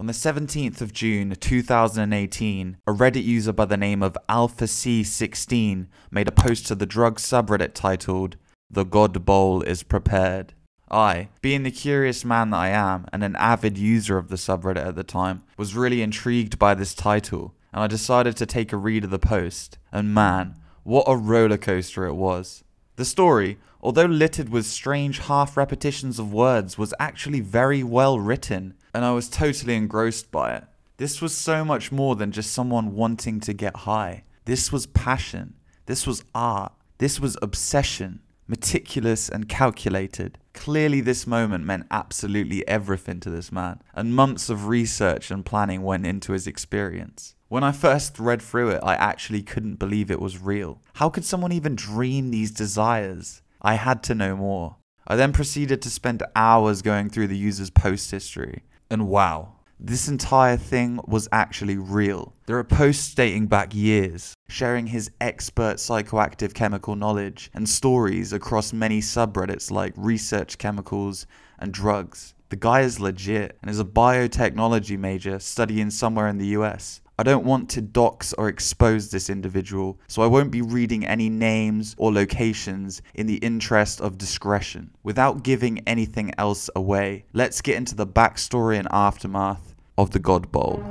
On the 17th of June 2018, a Reddit user by the name of AlphaC16 made a post to the drug subreddit titled, "The God Bowl is prepared." I, being the curious man that I am and an avid user of the subreddit at the time, was really intrigued by this title, and I decided to take a read of the post, and man, what a roller coaster it was. The story, although littered with strange half repetitions of words, was actually very well written, and I was totally engrossed by it. This was so much more than just someone wanting to get high. This was passion. This was art. This was obsession. Meticulous and calculated. Clearly this moment meant absolutely everything to this man, and months of research and planning went into his experience. When I first read through it, I actually couldn't believe it was real. How could someone even dream these desires? I had to know more. I then proceeded to spend hours going through the user's post history. And wow, this entire thing was actually real. There are posts dating back years, sharing his expert psychoactive chemical knowledge and stories across many subreddits like research chemicals and drugs. The guy is legit and is a biotechnology major studying somewhere in the US. I don't want to dox or expose this individual, so I won't be reading any names or locations in the interest of discretion. Without giving anything else away, let's get into the backstory and aftermath of the God Bowl.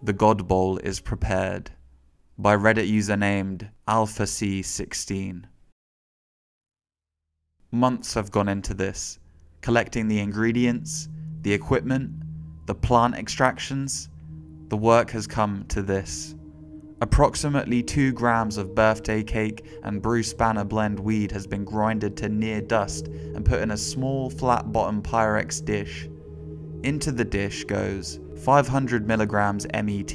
The God Bowl is prepared by Reddit user named AlphaC16. Months have gone into this, collecting the ingredients, the equipment, the plant extractions. The work has come to this. Approximately 2 grams of birthday cake and Bruce Banner blend weed has been grinded to near dust and put in a small flat bottom Pyrex dish. Into the dish goes 500 milligrams MET,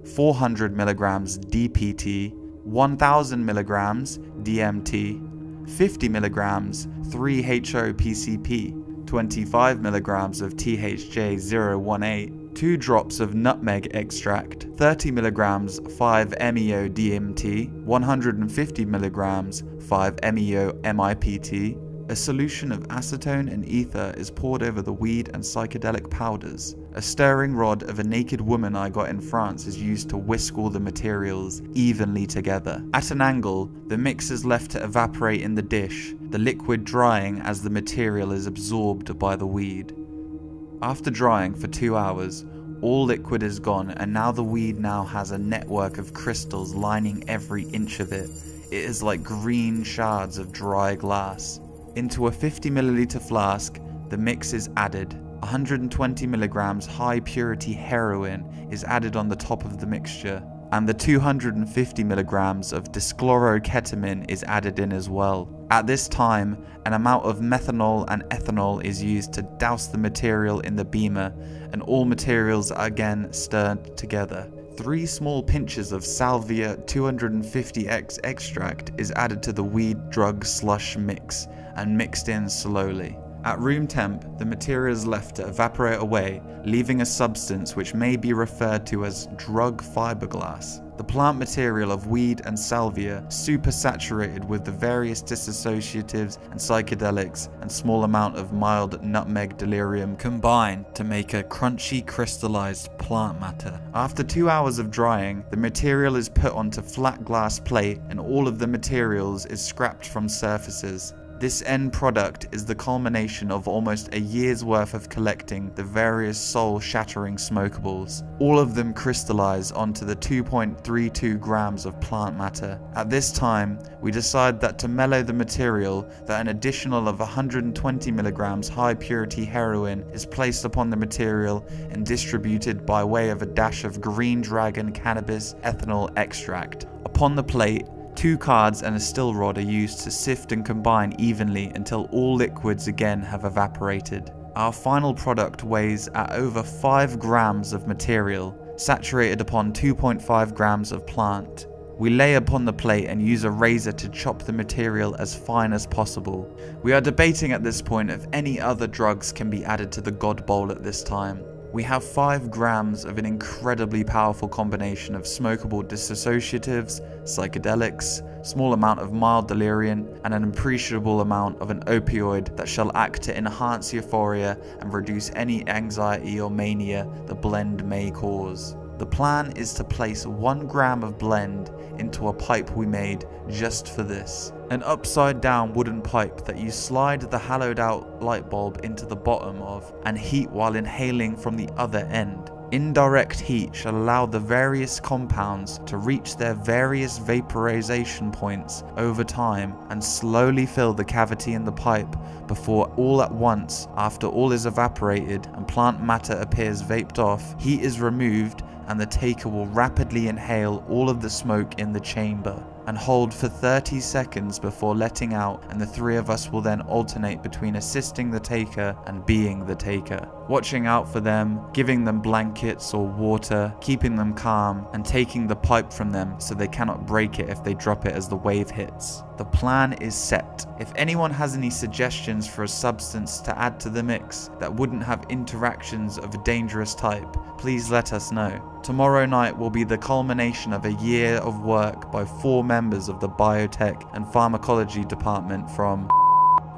400 milligrams DPT, 1000 milligrams DMT, 50 milligrams 3-HOPCP, 25 milligrams of THJ-018, 2 drops of nutmeg extract, 30 milligrams 5-MeO-DMT, 150 milligrams 5-MeO-MIPT. A solution of acetone and ether is poured over the weed and psychedelic powders. A stirring rod of a naked woman I got in France is used to whisk all the materials evenly together. At an angle, the mix is left to evaporate in the dish, the liquid drying as the material is absorbed by the weed. After drying for 2 hours, all liquid is gone, and now the weed has a network of crystals lining every inch of it. It is like green shards of dry glass. Into a 50 milliliter flask, the mix is added. 120 milligrams high purity heroin is added on the top of the mixture, and the 250 milligrams of dyschloroketamine is added in as well. At this time, an amount of methanol and ethanol is used to douse the material in the beamer, and all materials are again stirred together. 3 small pinches of Salvia 250X extract is added to the weed drug slush mix and mixed in slowly. At room temp, the material is left to evaporate away, leaving a substance which may be referred to as drug fiberglass. The plant material of weed and salvia, supersaturated with the various dissociatives and psychedelics and small amount of mild nutmeg delirium, combine to make a crunchy crystallized plant matter. After 2 hours of drying, the material is put onto flat glass plate and all of the materials is scrapped from surfaces. This end product is the culmination of almost a year's worth of collecting the various soul-shattering smokables. All of them crystallize onto the 2.32 grams of plant matter. At this time, we decide that to mellow the material, that an additional of 120 milligrams high-purity heroin is placed upon the material and distributed by way of a dash of green dragon cannabis ethanol extract. Upon the plate, 2 cards and a still rod are used to sift and combine evenly until all liquids again have evaporated. Our final product weighs at over 5 grams of material, saturated upon 2.5 grams of plant. We lay upon the plate and use a razor to chop the material as fine as possible. We are debating at this point if any other drugs can be added to the God Bowl at this time. We have 5 grams of an incredibly powerful combination of smokable dissociatives, psychedelics, small amount of mild delirium, and an appreciable amount of an opioid that shall act to enhance euphoria and reduce any anxiety or mania the blend may cause. The plan is to place 1 gram of blend into a pipe we made just for this. An upside down wooden pipe that you slide the hollowed out light bulb into the bottom of and heat while inhaling from the other end. Indirect heat shall allow the various compounds to reach their various vaporization points over time and slowly fill the cavity in the pipe before all at once, after all is evaporated and plant matter appears vaped off, heat is removed and the taker will rapidly inhale all of the smoke in the chamber and hold for 30 seconds before letting out, and the 3 of us will then alternate between assisting the taker and being the taker, watching out for them, giving them blankets or water, keeping them calm, and taking the pipe from them so they cannot break it if they drop it as the wave hits. The plan is set. If anyone has any suggestions for a substance to add to the mix that wouldn't have interactions of a dangerous type, please let us know. Tomorrow night will be the culmination of a year of work by 4 members of the biotech and pharmacology department from...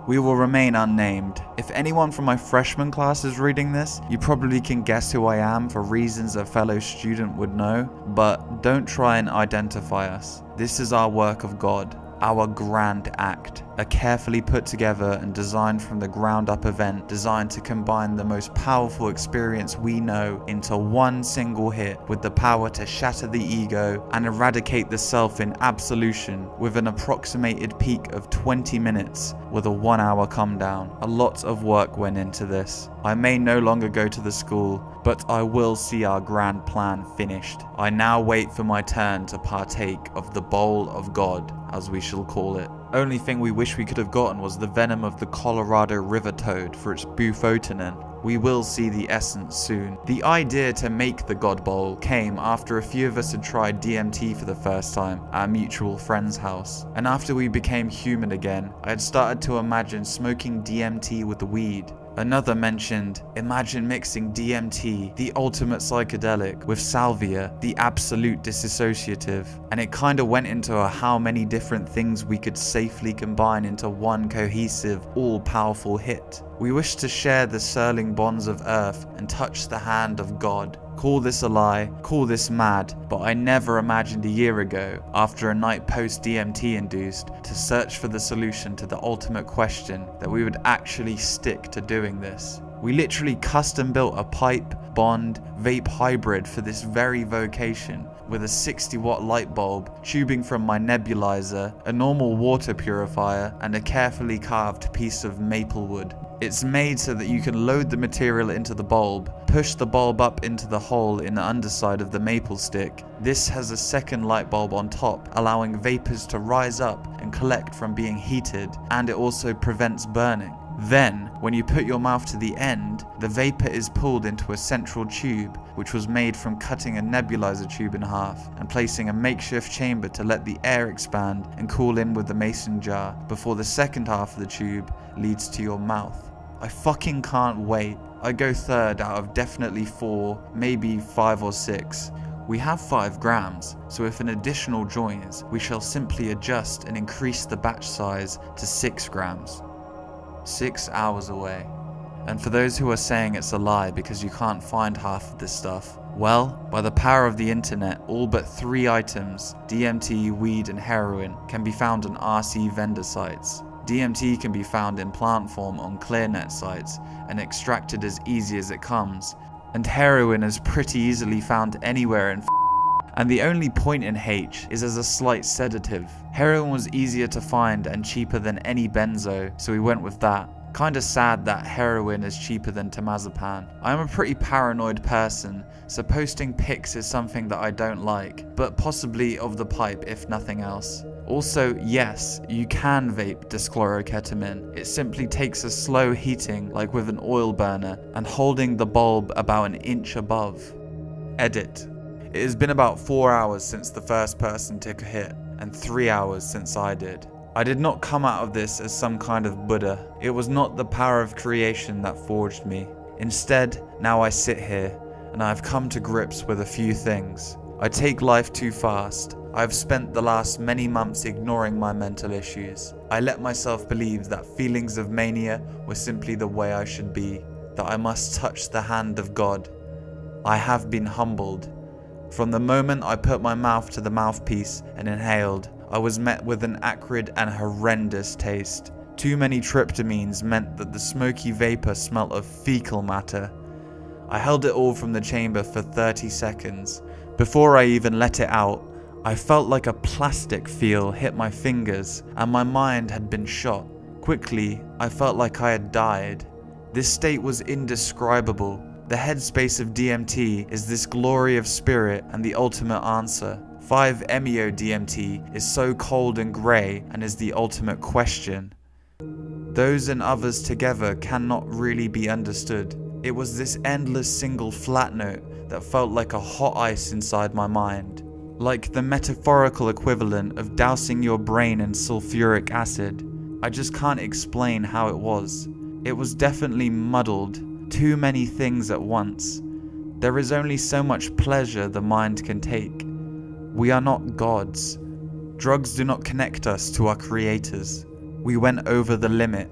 We will remain unnamed. If anyone from my freshman class is reading this, you probably can guess who I am for reasons a fellow student would know, but don't try and identify us. This is our work of God. Our grand act, a carefully put together and designed from the ground up event designed to combine the most powerful experience we know into one single hit with the power to shatter the ego and eradicate the self in absolution with an approximated peak of 20 minutes with a 1-hour come down. A lot of work went into this. I may no longer go to the school, but I will see our grand plan finished. I now wait for my turn to partake of the bowl of God, as we shall call it. Only thing we wish we could have gotten was the venom of the Colorado River toad for its bufotenin. We will see the essence soon. The idea to make the God Bowl came after a few of us had tried DMT for the first time at a mutual friend's house. And after we became human again, I had started to imagine smoking DMT with the weed. Another mentioned, imagine mixing DMT, the ultimate psychedelic, with salvia, the absolute dissociative, and it kinda went into a how many different things we could safely combine into one cohesive, all-powerful hit. We wish to share the swirling bonds of earth and touch the hand of God. Call this a lie, call this mad, but I never imagined a year ago, after a night post-DMT induced, to search for the solution to the ultimate question, that we would actually stick to doing this. We literally custom built a pipe, bond, vape hybrid for this very vocation, with a 60-watt light bulb, tubing from my nebulizer, a normal water purifier, and a carefully carved piece of maple wood. It's made so that you can load the material into the bulb, push the bulb up into the hole in the underside of the maple stick. This has a second light bulb on top, allowing vapors to rise up and collect from being heated, and it also prevents burning. Then, when you put your mouth to the end, the vapor is pulled into a central tube, which was made from cutting a nebulizer tube in half and placing a makeshift chamber to let the air expand and cool in with the mason jar before the second half of the tube leads to your mouth. I fucking can't wait. I go third out of definitely 4, maybe 5 or 6. We have 5 grams, so if an additional joins, we shall simply adjust and increase the batch size to 6 grams. 6 hours away. And for those who are saying it's a lie because you can't find half of this stuff, well, by the power of the internet, all but 3 items, DMT, weed and heroin, can be found on RC vendor sites. DMT can be found in plant form on ClearNet sites and extracted as easy as it comes, and heroin is pretty easily found anywhere in and the only point in H is as a slight sedative. Heroin was easier to find and cheaper than any benzo, so we went with that. Kinda sad that heroin is cheaper than temazepam. I am a pretty paranoid person, so posting pics is something that I don't like, but possibly of the pipe if nothing else. Also, yes, you can vape dischloroketamine. It simply takes a slow heating like with an oil burner and holding the bulb about an inch above. Edit. It has been about 4 hours since the first person took a hit, and 3 hours since I did. I did not come out of this as some kind of Buddha. It was not the power of creation that forged me. Instead, now I sit here, and I have come to grips with a few things. I take life too fast. I have spent the last many months ignoring my mental issues. I let myself believe that feelings of mania were simply the way I should be, that I must touch the hand of God. I have been humbled. From the moment I put my mouth to the mouthpiece and inhaled, I was met with an acrid and horrendous taste. Too many tryptamines meant that the smoky vapor smelt of fecal matter. I held it all from the chamber for 30 seconds. Before I even let it out, I felt like a plastic feel hit my fingers and my mind had been shot. Quickly, I felt like I had died. This state was indescribable. The headspace of DMT is this glory of spirit and the ultimate answer. 5-MeO-DMT is so cold and grey and is the ultimate question. Those and others together cannot really be understood. It was this endless single flat note that felt like a hot ice inside my mind. Like the metaphorical equivalent of dousing your brain in sulfuric acid. I just can't explain how it was. It was definitely muddled. Too many things at once. There is only so much pleasure the mind can take. We are not gods. Drugs do not connect us to our creators. We went over the limit.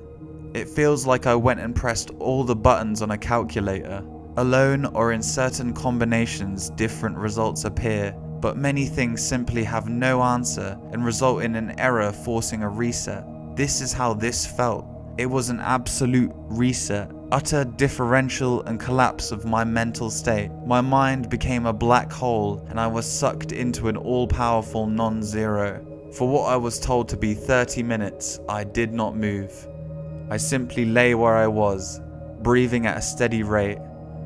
It feels like I went and pressed all the buttons on a calculator. Alone or in certain combinations, different results appear, but many things simply have no answer and result in an error forcing a reset. This is how this felt. It was an absolute reset, utter differential and collapse of my mental state. My mind became a black hole and I was sucked into an all-powerful non-zero. For what I was told to be 30 minutes, I did not move. I simply lay where I was, breathing at a steady rate.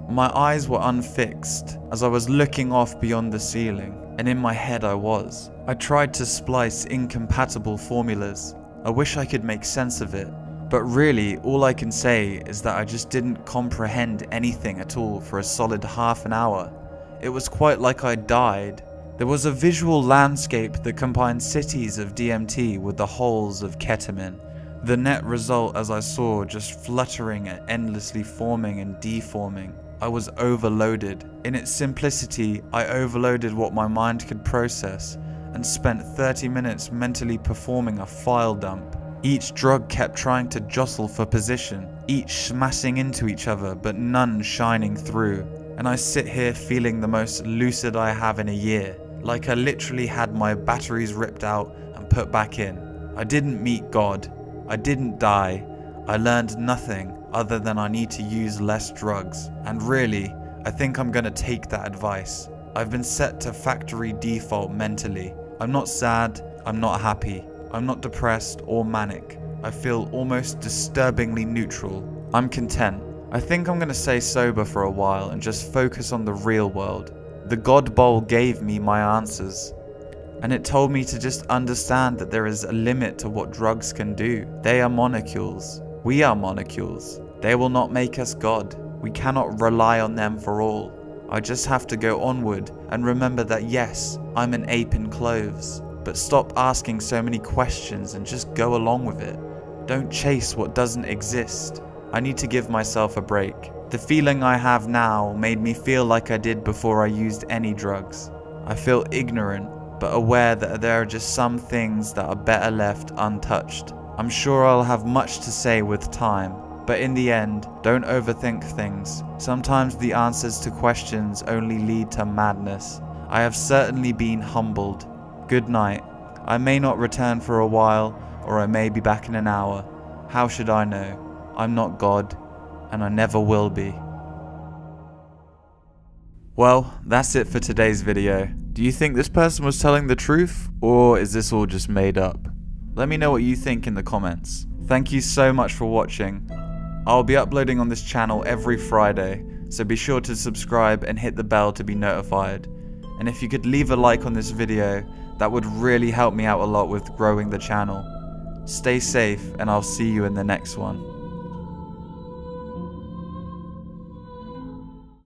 My eyes were unfixed as I was looking off beyond the ceiling, and in my head I was. I tried to splice incompatible formulas. I wish I could make sense of it. But really, all I can say is that I just didn't comprehend anything at all for a solid half an hour. It was quite like I died. There was a visual landscape that combined cities of DMT with the holes of ketamine. The net result, as I saw, just fluttering and endlessly forming and deforming. I was overloaded. In its simplicity, I overloaded what my mind could process and spent 30 minutes mentally performing a file dump. Each drug kept trying to jostle for position, each smashing into each other but none shining through. And I sit here feeling the most lucid I have in a year, like I literally had my batteries ripped out and put back in. I didn't meet God. I didn't die. I learned nothing other than I need to use less drugs. And really, I think I'm gonna take that advice. I've been set to factory default mentally. I'm not sad, I'm not happy. I'm not depressed or manic. I feel almost disturbingly neutral. I'm content. I think I'm gonna stay sober for a while and just focus on the real world. The God Bowl gave me my answers. And it told me to just understand that there is a limit to what drugs can do. They are molecules. We are molecules. They will not make us God. We cannot rely on them for all. I just have to go onward and remember that yes, I'm an ape in clothes. But stop asking so many questions and just go along with it. Don't chase what doesn't exist. I need to give myself a break. The feeling I have now made me feel like I did before I used any drugs. I feel ignorant, but aware that there are just some things that are better left untouched. I'm sure I'll have much to say with time, but in the end, don't overthink things. Sometimes the answers to questions only lead to madness. I have certainly been humbled. Good night. I may not return for a while, or I may be back in an hour. How should I know? I'm not God, and I never will be. Well, that's it for today's video. Do you think this person was telling the truth, or is this all just made up? Let me know what you think in the comments. Thank you so much for watching. I'll be uploading on this channel every Friday, so be sure to subscribe and hit the bell to be notified. And if you could leave a like on this video, that would really help me out a lot with growing the channel. Stay safe, and I'll see you in the next one.